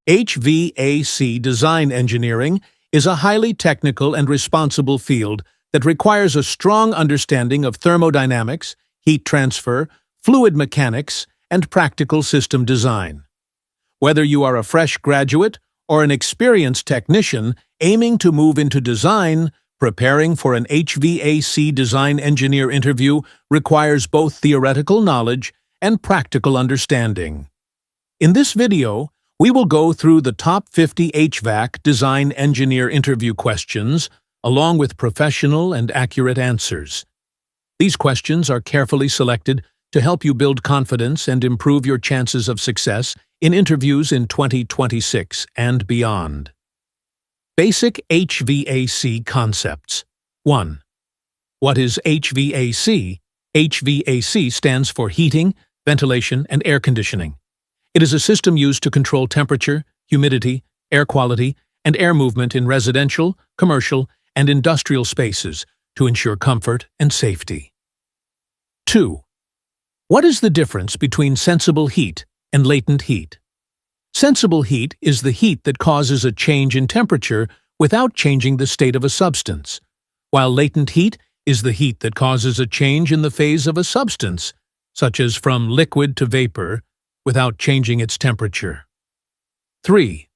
HVAC design engineering is a highly technical and responsible field that requires a strong understanding of thermodynamics, heat transfer, fluid mechanics, and practical system design. Whether you are a fresh graduate or an experienced technician aiming to move into design, preparing for an HVAC design engineer interview requires both theoretical knowledge and practical understanding. In this video, we will go through the top 50 HVAC design engineer interview questions, along with professional and accurate answers. These questions are carefully selected to help you build confidence and improve your chances of success in interviews in 2026 and beyond. Basic HVAC concepts. 1. What is HVAC? HVAC stands for heating, ventilation, and air conditioning. It is a system used to control temperature, humidity, air quality, and air movement in residential, commercial, and industrial spaces to ensure comfort and safety. 2. What is the difference between sensible heat and latent heat? Sensible heat is the heat that causes a change in temperature without changing the state of a substance, while latent heat is the heat that causes a change in the phase of a substance, such as from liquid to vapor, without changing its temperature. 3.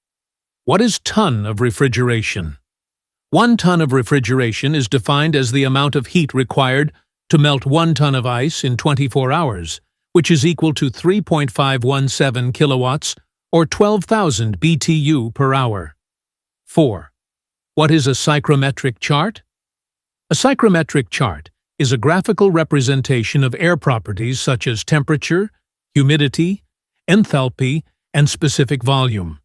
What is ton of refrigeration? 1 ton of refrigeration is defined as the amount of heat required to melt 1 ton of ice in 24 hours, which is equal to 3.517 kilowatts or 12,000 BTU per hour. 4. What is a psychrometric chart? A psychrometric chart is a graphical representation of air properties such as temperature, humidity, enthalpy, and specific volume.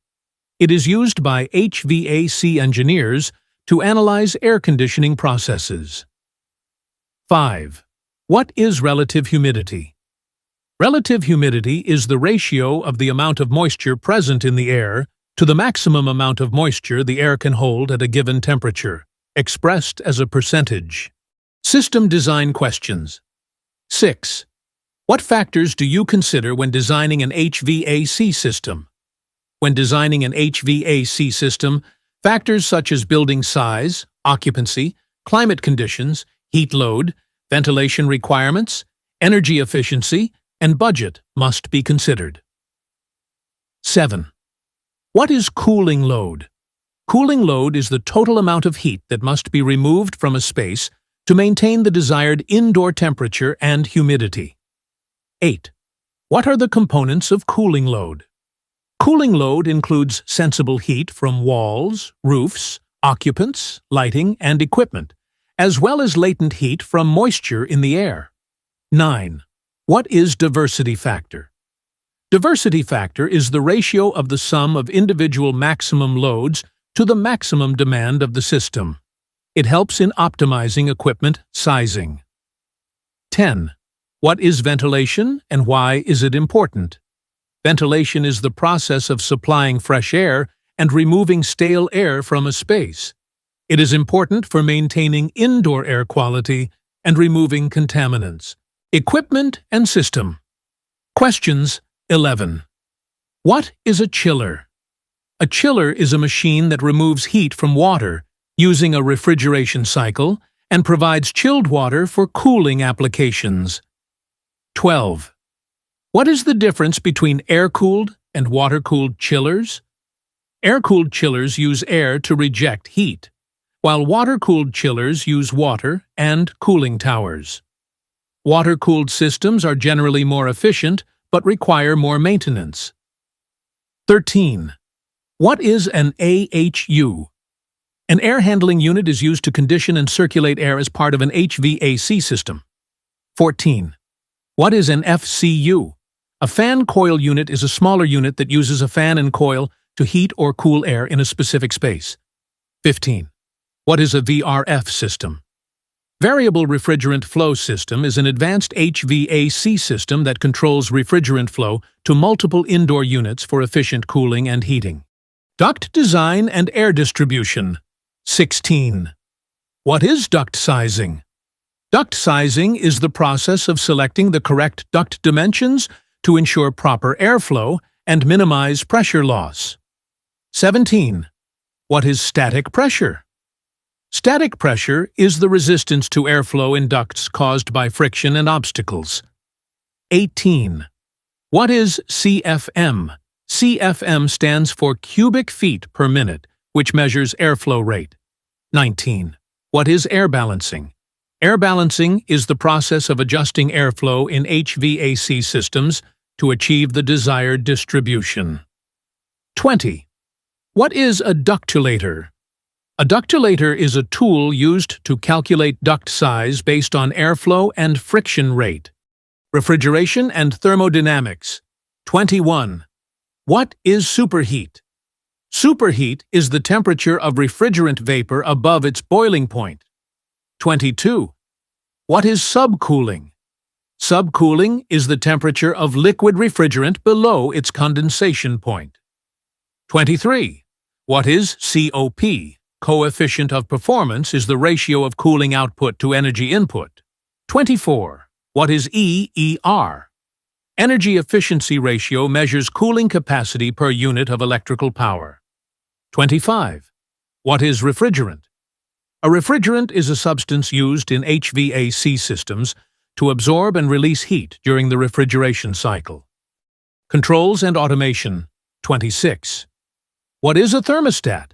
It is used by HVAC engineers to analyze air conditioning processes. 5. What is relative humidity? Relative humidity is the ratio of the amount of moisture present in the air to the maximum amount of moisture the air can hold at a given temperature, expressed as a percentage. System design questions. 6. What factors do you consider when designing an HVAC system? When designing an HVAC system, factors such as building size, occupancy, climate conditions, heat load, ventilation requirements, energy efficiency, and budget must be considered. 7. What is cooling load? Cooling load is the total amount of heat that must be removed from a space to maintain the desired indoor temperature and humidity. 8. What are the components of cooling load? Cooling load includes sensible heat from walls, roofs, occupants, lighting, and equipment, as well as latent heat from moisture in the air. 9. What is diversity factor? Diversity factor is the ratio of the sum of individual maximum loads to the maximum demand of the system. It helps in optimizing equipment sizing. 10. What is ventilation and why is it important? Ventilation is the process of supplying fresh air and removing stale air from a space. It is important for maintaining indoor air quality and removing contaminants. Equipment and system. Questions 11. What is a chiller? A chiller is a machine that removes heat from water using a refrigeration cycle and provides chilled water for cooling applications. 12. What is the difference between air-cooled and water-cooled chillers? Air-cooled chillers use air to reject heat, while water-cooled chillers use water and cooling towers. Water-cooled systems are generally more efficient but require more maintenance. 13. What is an AHU? An air handling unit is used to condition and circulate air as part of an HVAC system. 14. What is an FCU? A fan coil unit is a smaller unit that uses a fan and coil to heat or cool air in a specific space. 15. What is a VRF system? Variable refrigerant flow system is an advanced HVAC system that controls refrigerant flow to multiple indoor units for efficient cooling and heating. Duct design and air distribution. 16. What is duct sizing? Duct sizing is the process of selecting the correct duct dimensions to ensure proper airflow and minimize pressure loss. 17. What is static pressure? Static pressure is the resistance to airflow in ducts caused by friction and obstacles. 18. What is CFM? CFM stands for cubic feet per minute, which measures airflow rate. 19. What is air balancing? Air balancing is the process of adjusting airflow in HVAC systems to achieve the desired distribution. 20. What is a ductulator? A ductulator is a tool used to calculate duct size based on airflow and friction rate. Refrigeration and thermodynamics. 21. What is superheat? Superheat is the temperature of refrigerant vapor above its boiling point. 22. What is subcooling? Subcooling is the temperature of liquid refrigerant below its condensation point. 23. What is COP? Coefficient of performance is the ratio of cooling output to energy input. 24. What is EER? Energy efficiency ratio measures cooling capacity per unit of electrical power. 25. What is refrigerant? A refrigerant is a substance used in HVAC systems to absorb and release heat during the refrigeration cycle. Controls and automation. 26. What is a thermostat?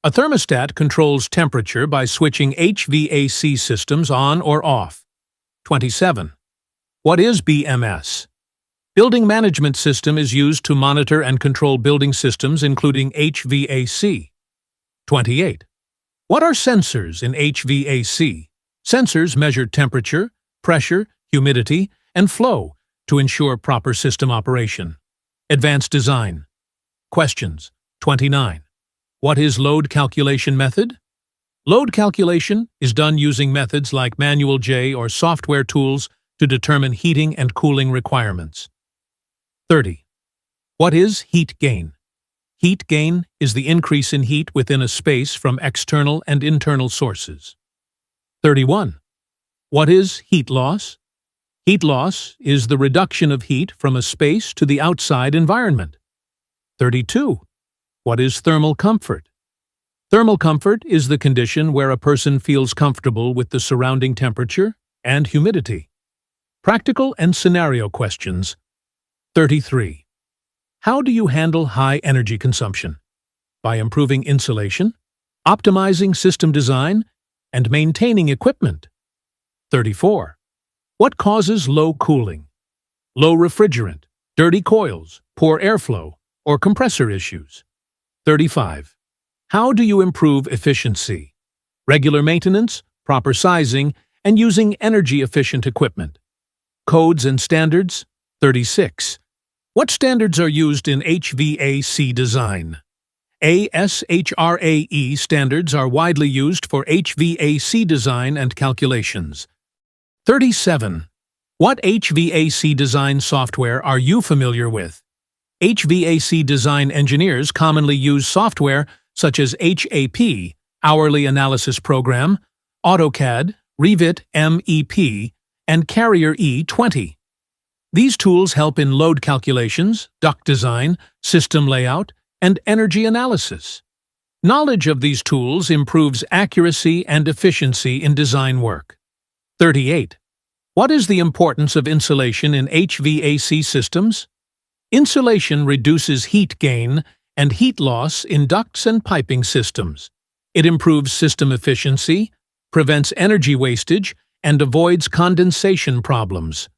A thermostat controls temperature by switching HVAC systems on or off. 27. What is BMS? Building Management System is used to monitor and control building systems including HVAC. 28. What are sensors in HVAC? Sensors measure temperature, pressure, humidity, and flow to ensure proper system operation. Advanced design. Questions. 29. What is load calculation method? Load calculation is done using methods like manual J or software tools to determine heating and cooling requirements. 30. What is heat gain? Heat gain is the increase in heat within a space from external and internal sources. 31. What is heat loss? Heat loss is the reduction of heat from a space to the outside environment. 32. What is thermal comfort? Thermal comfort is the condition where a person feels comfortable with the surrounding temperature and humidity. Practical and scenario questions. 33. How do you handle high energy consumption? By improving insulation, optimizing system design, and maintaining equipment. 34. What causes low cooling? Low refrigerant, dirty coils, poor airflow, or compressor issues. 35. How do you improve efficiency? Regular maintenance, proper sizing, and using energy-efficient equipment. Codes and standards. 36. What standards are used in HVAC design? ASHRAE standards are widely used for HVAC design and calculations. 37. What HVAC design software are you familiar with? HVAC design engineers commonly use software such as HAP, Hourly Analysis Program, AutoCAD, Revit MEP, and Carrier E20. These tools help in load calculations, duct design, system layout, and energy analysis. Knowledge of these tools improves accuracy and efficiency in design work. 38. What is the importance of insulation in HVAC systems? Insulation reduces heat gain and heat loss in ducts and piping systems. It improves system efficiency, prevents energy wastage, and avoids condensation problems.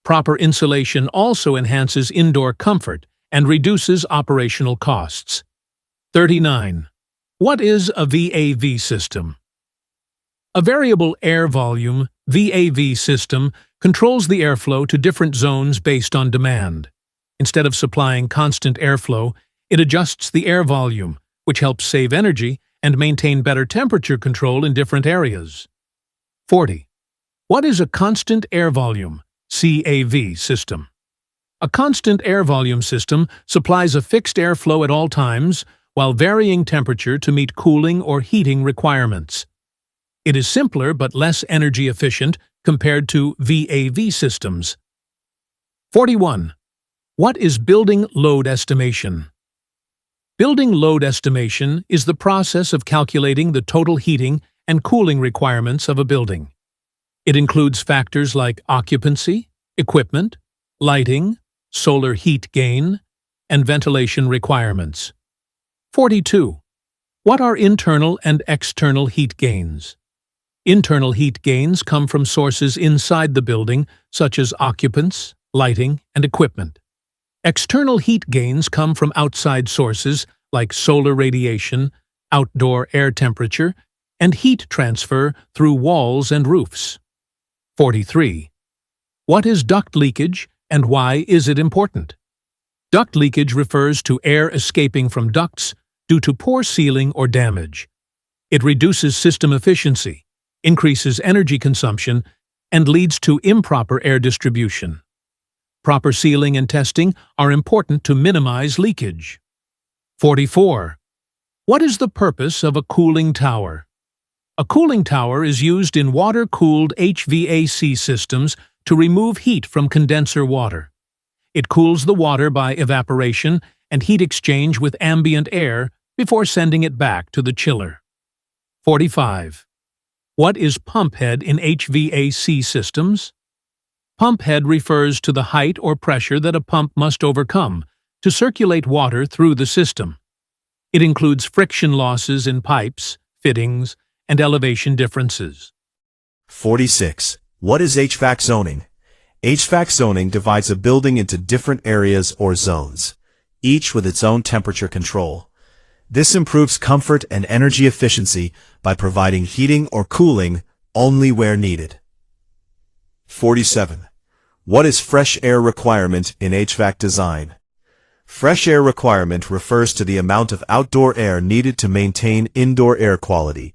Proper insulation also enhances indoor comfort and reduces operational costs. 39. What is a VAV system? A variable air volume VAV system controls the airflow to different zones based on demand. Instead of supplying constant airflow, it adjusts the air volume, which helps save energy and maintain better temperature control in different areas. 40. What is a constant air volume CAV system? A constant air volume system supplies a fixed airflow at all times while varying temperature to meet cooling or heating requirements. It is simpler but less energy efficient compared to VAV systems. 41. What is building load estimation? Building load estimation is the process of calculating the total heating and cooling requirements of a building. It includes factors like occupancy, equipment, lighting, solar heat gain, and ventilation requirements. 42. What are internal and external heat gains? Internal heat gains come from sources inside the building, such as occupants, lighting, and equipment. External heat gains come from outside sources like solar radiation, outdoor air temperature, and heat transfer through walls and roofs. 43. What is duct leakage and why is it important? Duct leakage refers to air escaping from ducts due to poor sealing or damage. It reduces system efficiency, increases energy consumption, and leads to improper air distribution. Proper sealing and testing are important to minimize leakage. 44. What is the purpose of a cooling tower? A cooling tower is used in water-cooled HVAC systems to remove heat from condenser water. It cools the water by evaporation and heat exchange with ambient air before sending it back to the chiller. 45. What is pump head in HVAC systems? Pump head refers to the height or pressure that a pump must overcome to circulate water through the system. It includes friction losses in pipes, fittings, and elevation differences. 46. What is HVAC zoning? HVAC zoning divides a building into different areas or zones, each with its own temperature control. This improves comfort and energy efficiency by providing heating or cooling only where needed. 47. What is fresh air requirement in HVAC design? Fresh air requirement refers to the amount of outdoor air needed to maintain indoor air quality.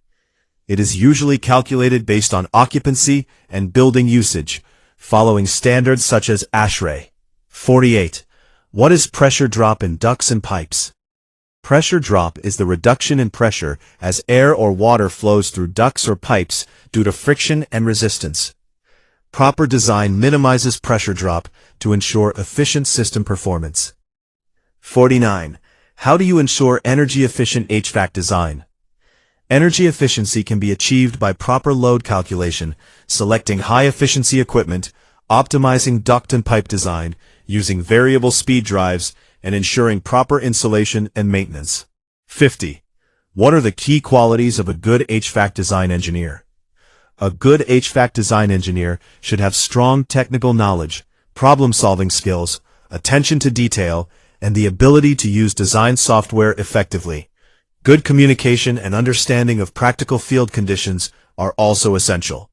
It is usually calculated based on occupancy and building usage, following standards such as ASHRAE. 48. What is pressure drop in ducts and pipes? Pressure drop is the reduction in pressure as air or water flows through ducts or pipes due to friction and resistance. Proper design minimizes pressure drop to ensure efficient system performance. 49. How do you ensure energy-efficient HVAC design? Energy efficiency can be achieved by proper load calculation, selecting high-efficiency equipment, optimizing duct and pipe design, using variable speed drives, and ensuring proper insulation and maintenance. 50. What are the key qualities of a good HVAC design engineer? A good HVAC design engineer should have strong technical knowledge, problem-solving skills, attention to detail, and the ability to use design software effectively. Good communication and understanding of practical field conditions are also essential.